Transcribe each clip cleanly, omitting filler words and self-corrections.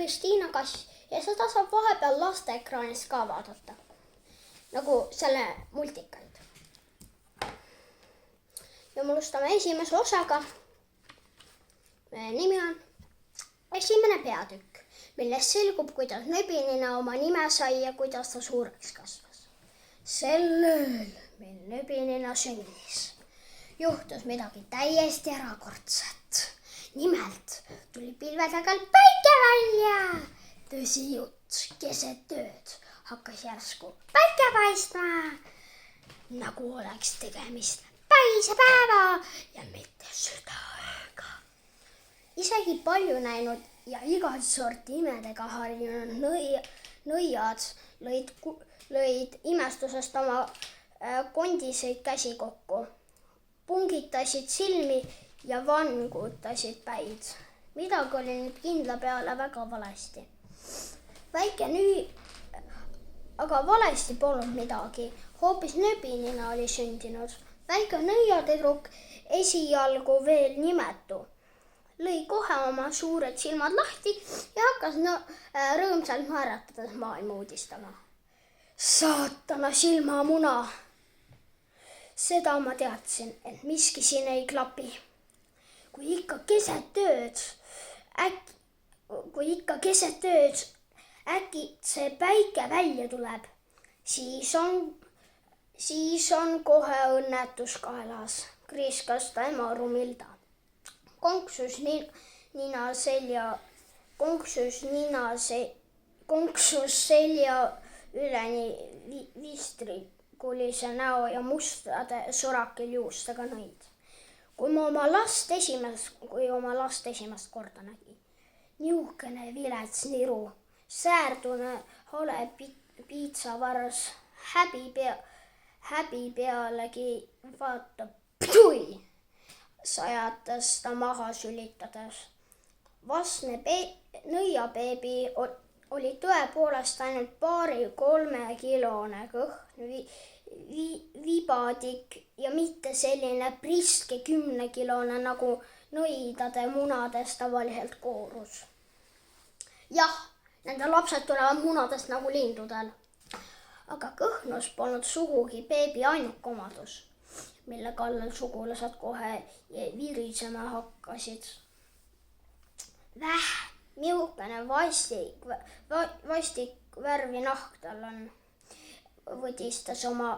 Kristiina kass ja seda saab vahepeal lasteekraanis ka vaadata. Nagu selle multikaid. Ja me alustame esimese osaga. Nimi on esimene peatükk, millest selgub, kuidas Nöbinina oma nime sai ja kuidas ta suureks kasvas. Sel ööl, mil Nöbinina sündis, juhtus midagi täiesti erakordset. Nimelt tuli pilvede käelt päike välja. Tõsi jutt, keset ööd hakkas järsku päike paistma, nagu oleks tegemist päise päeva ja mitte südaööga. Isegi palju näinud ja igat sorti imedega harjunud nõiad lõid imestusest oma kondiseid käsi kokku, pungitasid silmi ja vangutasid päid. Midagi oli nüüd kindla peale väga valesti. Aga valesti polnud midagi. Hoopis Nöbinina oli sündinud. Väike nõiatüdruk, esialgu veel nimetu, lõi kohe oma suured silmad lahti ja hakkas rõõmsalt naeratades maailma uudistama. Saatana silmamuna! Seda ma teadsin, et miski siin ei klapi. Kui ikka keset ööd äkki see päike välja tuleb, siis on kohe õnnetus kaelas, kriiskas ta ema Rumilda. Konksus selja üleni vistrikulise näo ja mustade sorakil juustega nõid. Kui oma last esimest korda nägi, niukene vilets niru, säärdune hale piitsavarras, häbi pealegi vaatab, ptui, sajatas ta maha sülitades. Vastne nõiabeebi oli tõepoolest ainult 2-3 kilone kõhn vibadik ja mitte selline priske 10 kilone nagu nõidade munadest tavaliselt koorus. Jah, nende lapsed tulevad munadest nagu lindudel. Aga kõhnus polnud sugugi beebi ainuke omadus, mille kallal sugulased kohe virisema hakkasid. Niukene vastik värvi nahk tal on, võdistas oma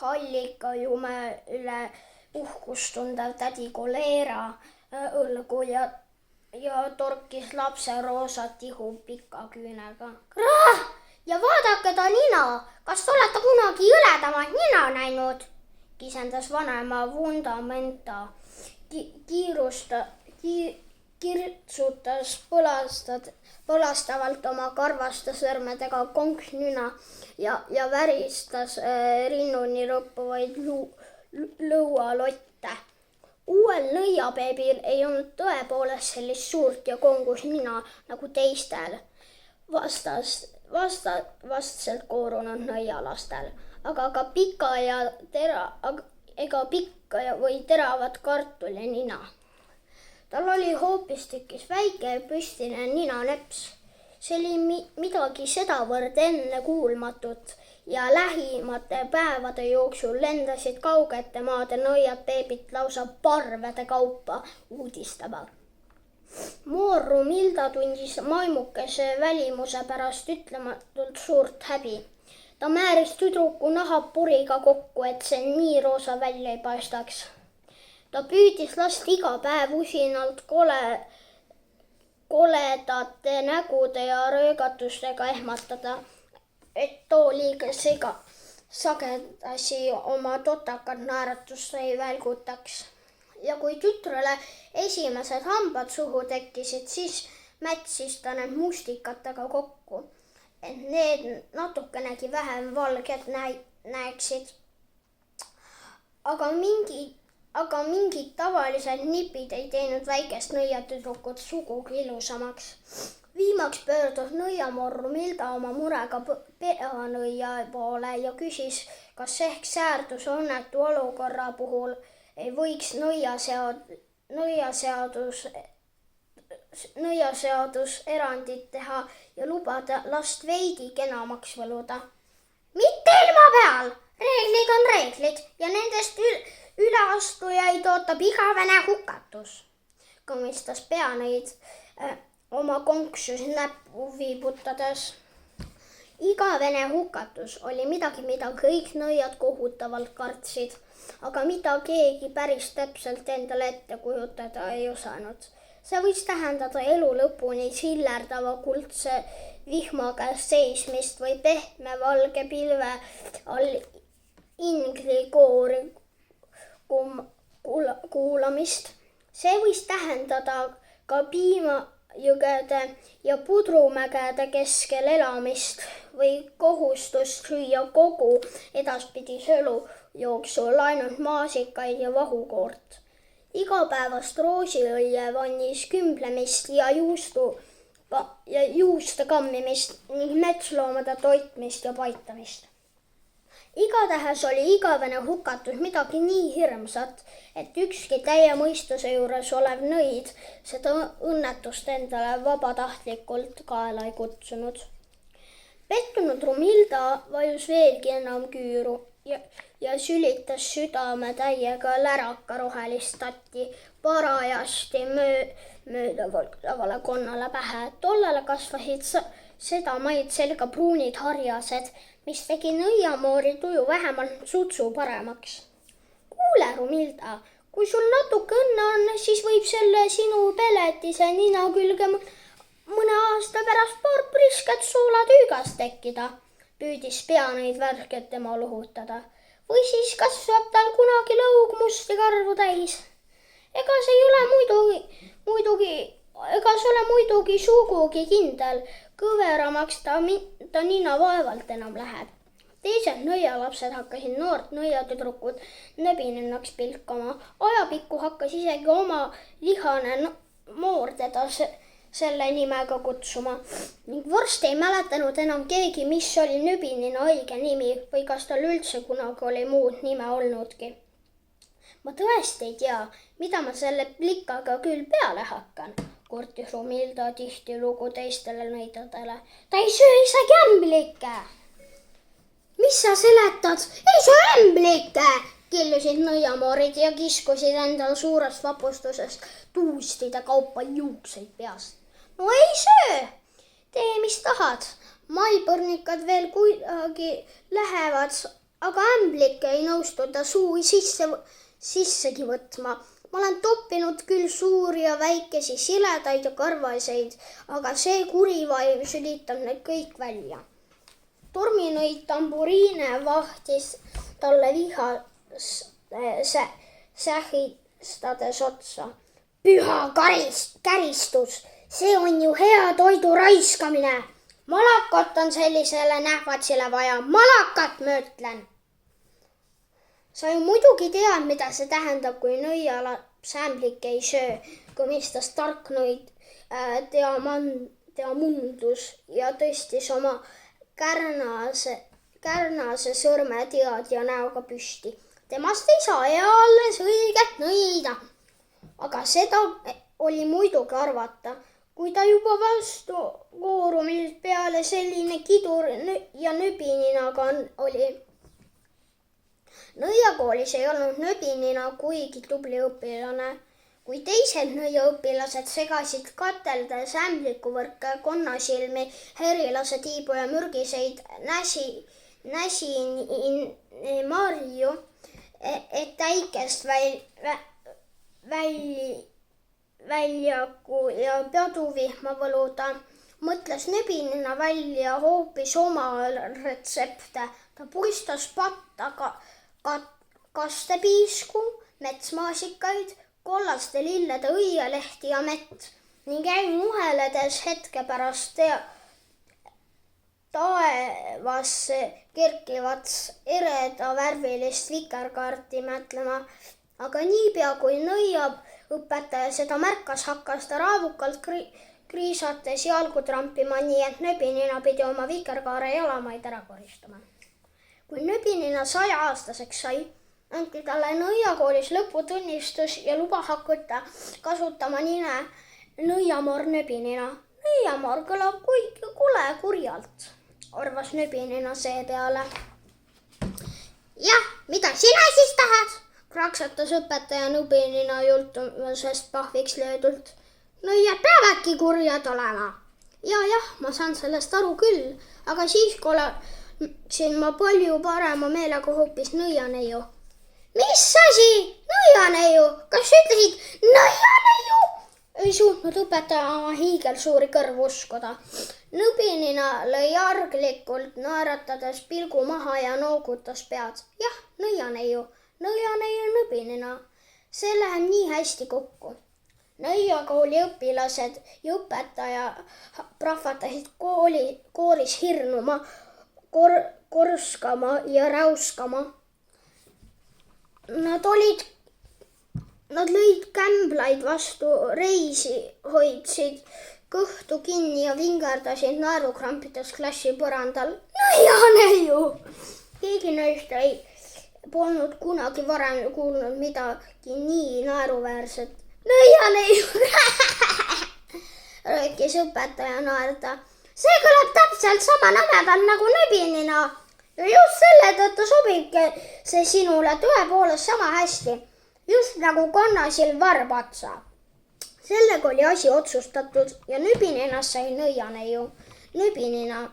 hallika jume üle uhkust tundev tädi Koleera õlgu ja torkis lapse roosat ihu pika küünega. Ja vaadake ta nina, kas olete kunagi jõledamat nina näinud? Kisendas vanema vundamenta, kirtsutas põlastavalt oma karvaste sõrmedega konksnüna ja väristas rinnuni lõppuvaid lõualotte. Uuel nõiabeebil ei olnud tõepoolest sellist suurt ja kongus nina nagu teistel vastselt koorunud nõialastel, aga ka pikka või teravat kartuli nina. Tal oli hoopistükkis väike püstine ninaneps. See oli midagi sedavõrd enne kuulmatut ja lähimate päevade jooksul lendasid kaugete maade nõiad beebit lausa parvede kaupa uudistama. Moor Rumilda tundis maimukese välimuse pärast ütlematult suurt häbi. Ta määris tüdruku nahapuriga kokku, et see nii roosa välja ei paistaks. Ta püüdis last iga päev usinalt koledate nägude ja röögatustega ehmatada, et too liiga sagedasi oma totakat naeratust ei välgutaks. Ja kui tütrele esimesed hambad suhu tekkisid, siis mätsis ta need mustikatega kokku, et need natukenegi vähem valged näeksid. Aga mingid tavalised nipid ei teinud väikest nõiatüdrukut sugugi ilusamaks. Viimaks pöördus nõiamoor Rumilda oma murega peanõia poole ja küsis, kas ehk säärduse õnnetu olukorra puhul ei võiks nõiaseadus nõiaseadus erandit teha ja lubada last veidi kenamaks võluda. Mitte ilma peal! Reeglid on reeglid ja nendest üleastujaid ootab igavene hukatus. Komistas peanõid oma konksus näppu viibutades. Igavene hukatus oli midagi, mida kõik nõiad kohutavalt kartsid, aga mida keegi päris täpselt endale ette kujutada ei osanud. See võis tähendada elu lõpuni sillerdava kuldse vihma käes seismist või pehme valge pilve all inglikoori kuulamist. See võis tähendada ka piimajõgede ja pudrumägede keskel elamist või kohustust süüa kogu edaspidise elu jooksul ainult maasikaid ja vahukoort. Igapäevast roosiõie vannis kümblemist ja juuste kammimist ning metsloomade toitmist ja paitamist. Igatahes oli igavene hukatus midagi nii hirmsat, et ükski täie mõistuse juures olev nõid seda õnnetust endale vabatahtlikult kaela ei kutsunud. Pettunud Romilda vajus veelgi enam küüru ja sülitas südame täiega läraka rohelist tatti parajasti möödavale konnale pähe. Tollele kasvasid seda maid selga pruunid harjased, mis tegi nõiamoori tuju vähemalt sutsu paremaks. Kuule, Romilda, kui sul natuke õnne on, siis võib selle sinu peletise nina külge mõne aasta pärast paar prisket suulatüügast tekkida, püüdis peanõid värskelt tema lohutada. Või siis kasvab tal kunagi lõug musti karvu täis. Ega see ole muidugi sugugi kindel, kõveramaks ta nina vaevalt enam läheb. Teised nõialapsed hakkasid noort nõiatüdrukut nöbinennaks pilkama. Ajapikku hakkas isegi oma lihane moor teda selle nimega kutsuma ning vorst ei mäletanud enam keegi, mis oli nöbinina õige nimi või kas tal üldse kunagi oli muud nime olnudki. Ma tõesti ei tea, mida ma selle plikaga küll peale hakkan, kurtis Romilda tihtilugu teistele nõidadele. Ta ei söö isegi ämblikke. Mis sa seletad? Ei söö ämblikke! Killusid nõiamoorid ja kiskusid endal suurest vapustusest tuustide kaupa juukseid peast. No ei söö! Tee, mis tahad. Maipõrnikad veel kuidagi lähevad, aga ämblikke ei nõustuda suu sissegi võtma. Ma olen toppinud küll suuri ja väikesi siledaid ja karvaseid, aga see kurivaim sülitab need kõik välja. Torminõid tamburiine vahtis talle sähistades otsa. Püha käristus, see on ju hea toidu raiskamine. Malakat on sellisele nähvatsile vaja, malakat ma ütlen. Sa ju muidugi tead, mida see tähendab, kui nõialaps ämblikke ei söö, komistas tark nõid Teamundus ja tõstis oma kärnase sõrme teadja näoga püsti. Temast ei saa alles õiget nõida. Aga seda oli muidugi arvata, kui ta juba vastu koorumilt peale selline kidur ja nöbininaga oli. Nõiakoolis ei olnud nöbinina kuigi tubli õpilane. Kui teised nõiaõpilased segasid kateldes ämblikuvõrke, konnasilmi, herilase tiibu ja mürgiseid näsimarju, et täikest väljaku ja paduvihma võluda, mõtles nöbinina välja hoopis oma retsepte. Ta puistas patta kastepiisku, metsmaasikaid, kollaste lillede õielehti ja mett ning jäi muheledes hetke pärast taevasse kerkivat ereda värvilist vikerkaarti mõtlema. Aga niipea kui nõiaõpetaja seda märkas, hakkas ta raevukalt kriisates jalgu trampima, nii et nöbinina pidi oma vikerkaare jalamaid ära koristama. Kui nöbinina 100-aastaseks sai, anti talle nõiakoolis lõputunnistus ja luba hakata kasutama nõiamoor nöbinina. Nõiamoor kõlab kule kurjalt, arvas nöbinina seepeale. Jah, mida sina siis tahad? Kraksatas õpetaja nöbinina jultumusest pahviks löödult. Nõiad peavadki kurjad olema. Jah, ma saan sellest aru küll, aga siis oleksin ma palju parema meelega hoopis nõianeiu. Mis asi? Nõianeiu? Kas ütlesid nõianeiu? Ei suutnud õpetaja oma hiigelsuuri kõrvu uskuda. Nõbinina lõi arglikult naeratades pilgu maha ja noogutas pead. Jah, nõianeiu nõbinina. See läheb nii hästi kokku. Nõiakooli õpilased ja õpetaja prahvatasid kooris hirnuma, korskama ja räuskama. Nad lõid kämblaid vastu reisi, hoidsid kõhtu kinni ja vingerdasid naerukrampides klassi põrandal. Nõianeiu! Keegi neist polnud kunagi varem kuulnud midagi nii naeruväärset. Nõianeiu! Röökis õpetaja naerda. See kõlab täpselt sama nõmedalt nagu nöbinina. Ja just selle tõttu sobibki see sinule tõepoolest sama hästi. Just nagu kannasil varbotsa. Sellega oli asi otsustatud ja nöbinina sai nõianeiu. Nöbinina.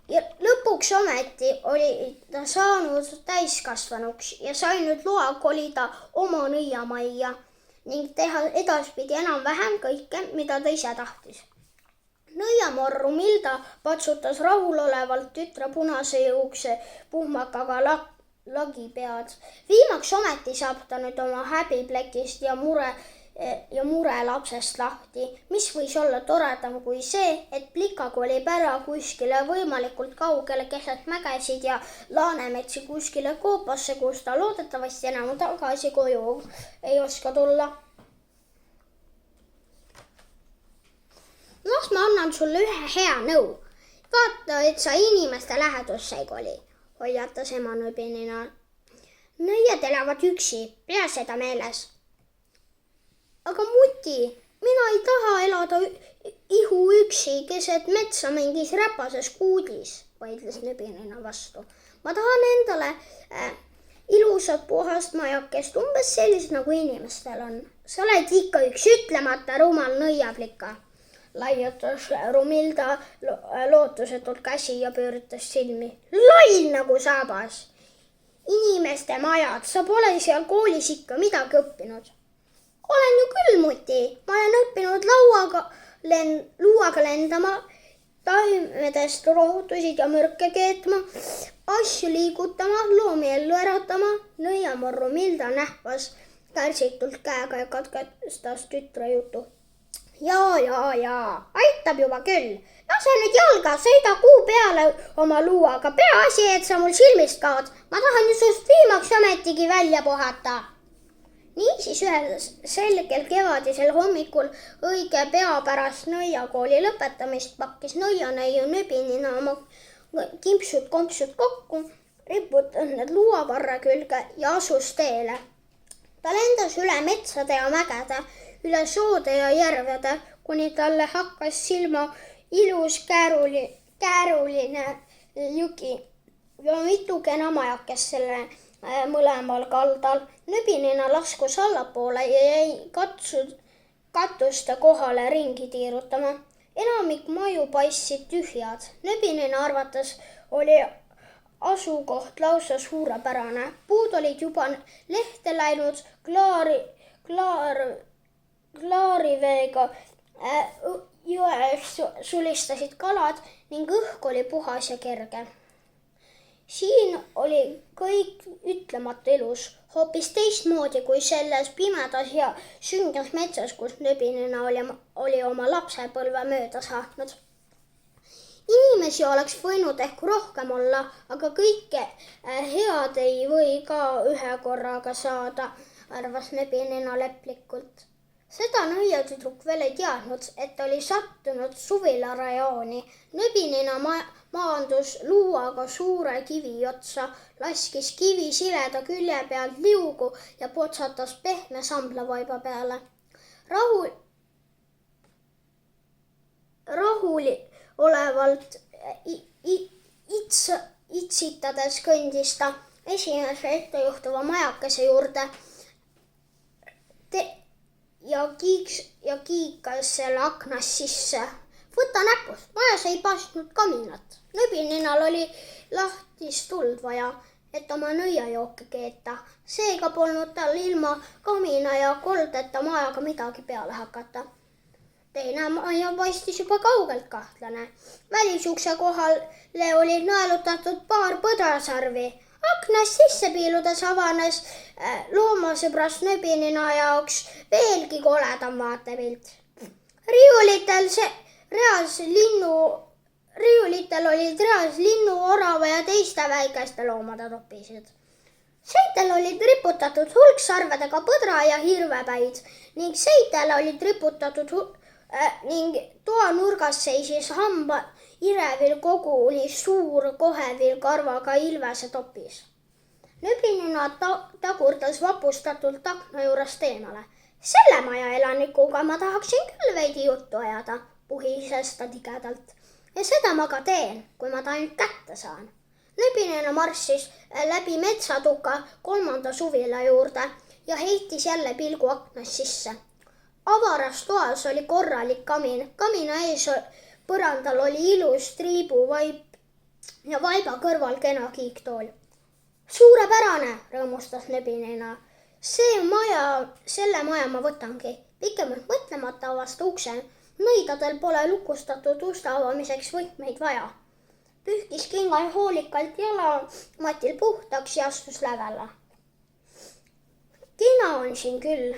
Ja lõpuks ometi oli ta saanud täiskasvanuks ja sai nüüd loa kolida oma nõiamajja ning teha edaspidi enam-vähem kõike, mida ta ise tahtis. Nõiamoor Romilda patsutas rahulolevalt tütre punase juukse puhmakaga lagi pead. Viimaks ometi saab ta nüüd oma häbiplekist ja mure lapsest lahti, mis võis olla toredam kui see, et plika kolib ära kuskile võimalikult kaugele keset mägesid ja Laanemetsi kuskile koopasse, kus ta loodetavasti enam tagasi koju ei oska tulla. Las ma annan sulle ühe hea nõu. Vaata, et sa inimeste lähedusse ei koli, hoiatas ema nöbinina. Nõiad elavad üksi, pea seda meeles. Aga muti, mina ei taha elada ihu üksi keset metsa mingis räpases kuudis, vaidles nöbinina vastu. Ma tahan endale ilusat puhast majakest, umbes sellist nagu inimestel on. Sa oled ikka üks ütlemata rumal nõiaplika. Laiutas Romilda lootusetult käsi ja pööritas silmi. Loll nagu saabas. Inimeste majad, sa pole seal koolis ikka midagi õppinud. Olen ju küll, muti. Ma olen õppinud luuaga lendama, taimedest rohutusid ja mürke keetma, asju liigutama, loomi ellu äratama. Nõiamoor Romilda nähvas kärsitult käega ja katkestas tütre jutu. Jaa, aitab juba küll. Lase nüüd jalga, sõida kuu peale oma luuaga. Peaasi, et sa mul silmist kaod. Ma tahan ju sust viimaks ametigi välja puhata. Niisiis ühel selgel kevadisel hommikul õige pea pärast nõiakooli lõpetamist pakkis nõianeiu nöbinina oma kimpsud-kompsud kokku, riputas need luuavarre külge ja asus teele. Ta lendas üle metsade ja mägede, üle soode ja järvede, kuni talle hakkas silma ilus kääruline jõgi ja mitu kena majakest selle mõlemal kaldal. Nöbinina laskus allapoole ja jäi katuste kohale ringi tiirutama. Enamik maju paistsid tühjad. Nöbinina arvates oli asukoht lausa suurepärane. Puud olid juba lehte läinud, klaariveega jões sulistasid kalad ning õhk oli puhas ja kerge. Siin oli kõik ütlemata ilus, hoopis teistmoodi kui selles pimedas ja sünges metsas, kus nöbinina oli oma lapsepõlve mööda saatnud. Inimesi oleks võinud ehk rohkem olla, aga kõike head ei või ka ühe korraga saada, arvas nöbinina leplikult. Seda nõiatüdruk veel ei teadnud, et oli sattunud suvilarajooni. Nöbinina maandus luuaga suure kivi otsa, laskis kivi sileda külje pealt liugu ja potsatas pehme samblavaiba peale. rahuli olevalt itsitades kõndis ta esimese ettejuhtuva majakese juurde ja kiikas selle aknast sisse. Võta näpust, majas ei paistnud kaminat. Nööbininal oli lahtist tuld vaja, et oma nõiajooke keeta. Seega polnud tal ilma kamina ja koldeta majaga midagi peale hakata. Teine maja paistis juba kaugelt kahtlane. Välisukse kohale oli naelutatud paar põdrasarvi. Aknast sisse piiludes avanes loomasõbrast Nööbinina jaoks veelgi koledam vaatepilt. Riiulitel olid reas linnu, orava ja teiste väikeste loomade topised. Seitel olid riputatud hulk sarvedega põdra ja hirvepäid ning seitele olid riputatud ning toa nurgas seisis hamba irevil koguni suur kohevilk karvaga ilvese topis. Nööbinina tagurdas vapustatult akna juurest eemale. Selle maja elanikuga ma tahaksin küll veidi juttu ajada, puhises ta tigedalt. Ja seda ma ka teen, kui ma ta ainult kätte saan. Nööbinina marssis läbi metsatuka 3. suvila juurde ja heitis jälle pilgu aknast sisse. Avaras toas oli korralik kamin. Kamina ees põrandal oli ilus triibuvaip ja vaiba kõrval kena kiiktool. Suurepärane, rõõmustas Nööbinina. Selle maja ma võtangi. Pikemalt mõtlemata avas ta ukse. Nõidadel pole lukustatud uste avamiseks võtmeid vaja. Pühkis kingal hoolikalt jalamatil puhtaks ja astus lävele. Kina on siin küll,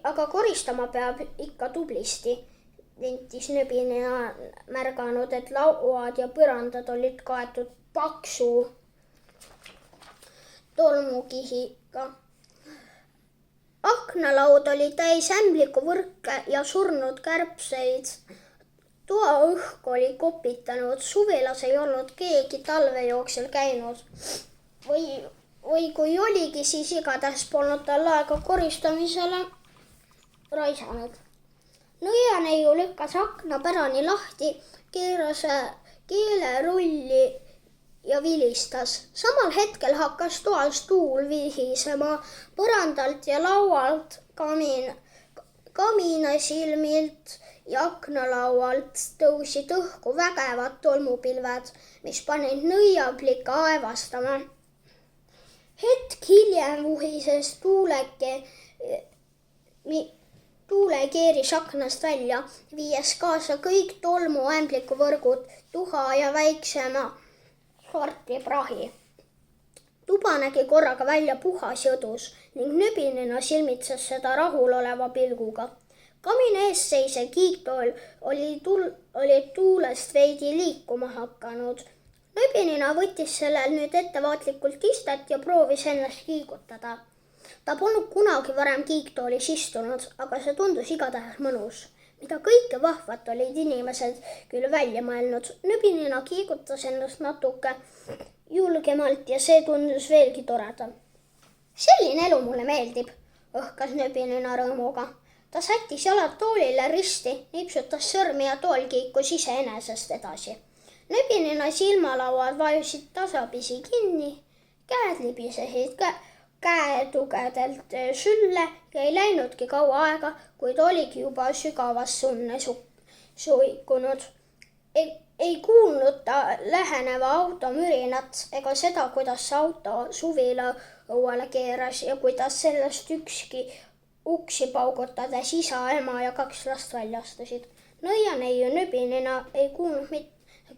aga koristama peab ikka tublisti, nentis Nööbinina märganud, et lauad ja põrandad olid kaetud paksu tolmukihiga. Aknalaud oli täis ämbliku võrke ja surnud kärbseid. Toa õhk oli kopitanud, suvilas ei olnud keegi talve jooksul käinud. Või kui oligi, siis igatahes polnud tal aega koristamisele raisanud. Nõianeiu lükkas akna pärani lahti, keeras keelerulli ja vilistas. Samal hetkel hakkas toas tuul vihisema põrandalt ja laualt kaminasilmilt ja aknalaualt tõusid õhku vägevad tolmupilved, mis panid nõiaplika aevastama. Hetk hiljem vuhises tuule keeris aknast välja, viies kaasa kõik tolmu ämblikuvõrgud, tuha ja väiksema sorti prahi. Tuba nägi korraga välja puhas jõdus ning Nööbinina silmitses seda rahuloleva pilguga. Kamina ees seisev kiiktool oli tuulest veidi liikuma hakanud. Nööbinina võttis sellel nüüd ettevaatlikult istet ja proovis ennast liigutada. Ta polnud kunagi varem kiiktoolis istunud, aga see tundus igatahes mõnus. Mida kõike vahvat olid inimesed küll välja mõelnud. Nööbinina kiigutas ennast natuke julgemalt ja see tundus veelgi toredam. Selline elu mulle meeldib, õhkas Nööbinina rõõmuga. Ta sättis jalad toolile risti, nipsutas sõrmi ja tool kiikus iseenesest edasi. Nööbinina silmalauad vajusid tasapisi kinni, käed libisesid käetugedelt sülle ja ei läinudki kaua aega, kuid oligi juba sügavas sunne suikunud. Ei kuulnud ta läheneva auto mürinat ega seda, kuidas auto suvila õuele keeras ja kuidas sellest ükski uksi paugutades isa, ema ja 2 last välja astusid. Nõianeiu Nööbinina ei kuulnud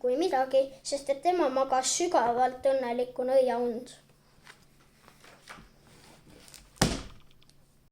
kui midagi, sest et tema magas sügavalt õnnelikku nõiaund.